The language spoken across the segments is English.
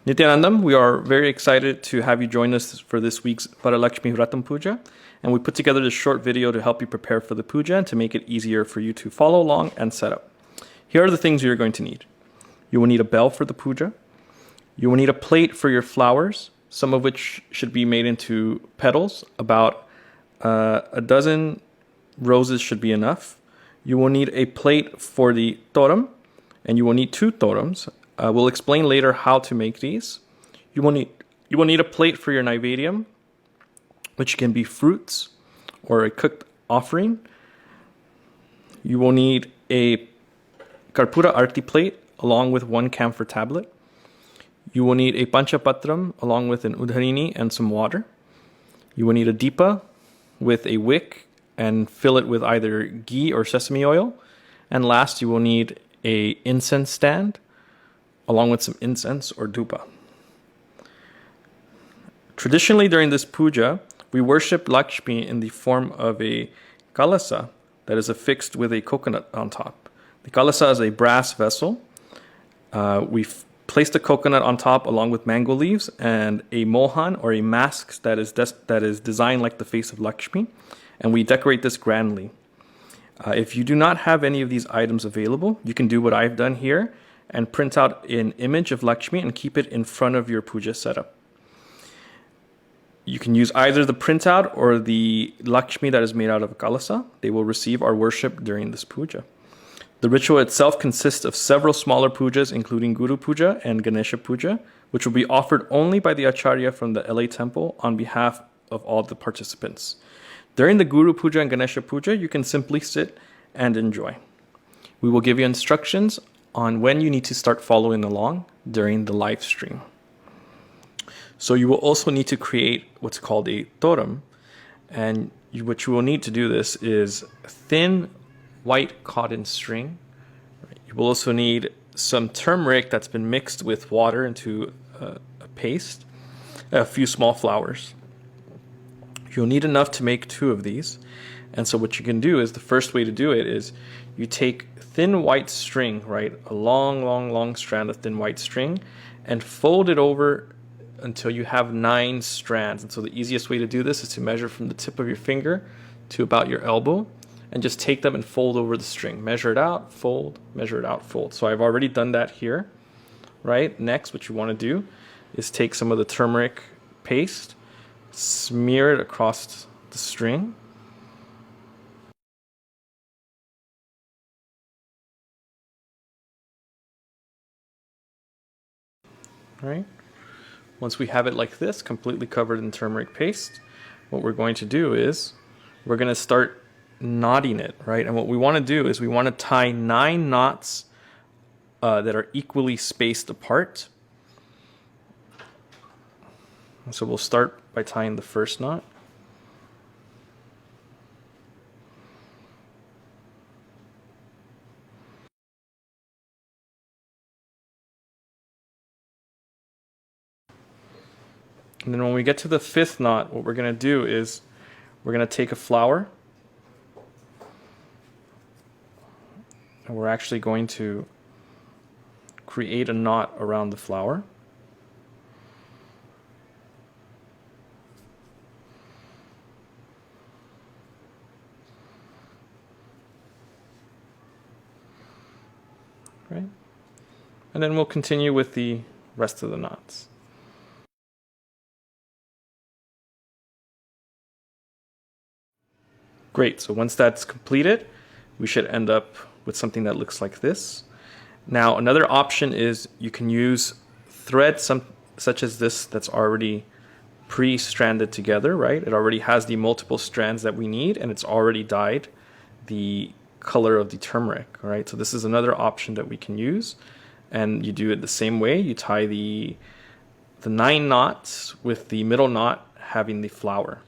Nityanandam, we are very excited to have you join us for this week's Varalakshmi Vratam Puja, and we put together this short video to help you prepare for the puja and to make it easier for you to follow along and set up. Here are the things you're going to need. You will need a bell for the puja. You will need a plate for your flowers, some of which should be made into petals. About a dozen roses should be enough. You will need a plate for the totem, and you will need two totems. We'll explain later how to make these. You will need a plate for your naivediyam, which can be fruits or a cooked offering. You will need a karpura arti plate along with one camphor tablet. You will need a panchapatram along with an udharini and some water. You will need a deepa with a wick and fill it with either ghee or sesame oil. And last, you will need a incense stand along with some incense or dhupa. Traditionally, during this puja, we worship Lakshmi in the form of a kalasa that is affixed with a coconut on top. The kalasa is a brass vessel. We've placed a coconut on top along with mango leaves and a mohan or a mask that is designed like the face of Lakshmi, and we decorate this grandly. If you do not have any of these items available, you can do what I've done here and print out an image of Lakshmi and keep it in front of your puja setup. You can use either the printout or the Lakshmi that is made out of a kalasa. They will receive our worship during this puja. The ritual itself consists of several smaller pujas, including Guru Puja and Ganesha Puja, which will be offered only by the Acharya from the LA temple on behalf of all the participants. During the Guru Puja and Ganesha Puja, you can simply sit and enjoy. We will give you instructions on when you need to start following along during the live stream. So you will also need to create what's called a totem, and what you will need to do this is thin white cotton string. You will also need some turmeric that's been mixed with water into a paste, a few small flowers. You'll need enough to make two of these. And so what you can do is, the first way to do it is you take thin white string, right? A long strand of thin white string, and fold it over until you have 9 strands. And so the easiest way to do this is to measure from the tip of your finger to about your elbow and just take them and fold over the string. Measure it out, fold, measure it out, fold. So I've already done that here, right? Next, what you want to do is take some of the turmeric paste, smear it across the string. Right? Once we have it like this, completely covered in turmeric paste, what we're going to do is we're going to start knotting it, right? And what we want to do is we want to tie 9 knots that are equally spaced apart. And so we'll start by tying the first knot. And then when we get to the 5th knot, what we're going to do is we're going to take a flower, and we're actually going to create a knot around the flower. Right? And then we'll continue with the rest of the knots. Great, so once that's completed, we should end up with something that looks like this. Now, another option is you can use thread such as this that's already pre-stranded together, right? It already has the multiple strands that we need, and it's already dyed the color of the turmeric, right? So this is another option that we can use, and you do it the same way. You tie the 9 knots with the middle knot having the flower.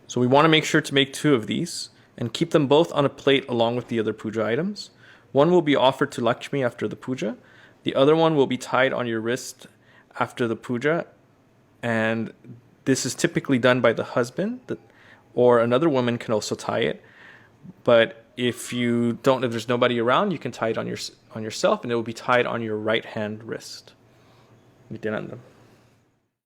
So we want to make sure to make 2 of these and keep them both on a plate along with the other puja items. One will be offered to Lakshmi after the puja. The other one will be tied on your wrist after the puja. And this is typically done by the husband, or another woman can also tie it. But if there's nobody around, you can tie it on yourself, and it will be tied on your right hand wrist. Nitinandam.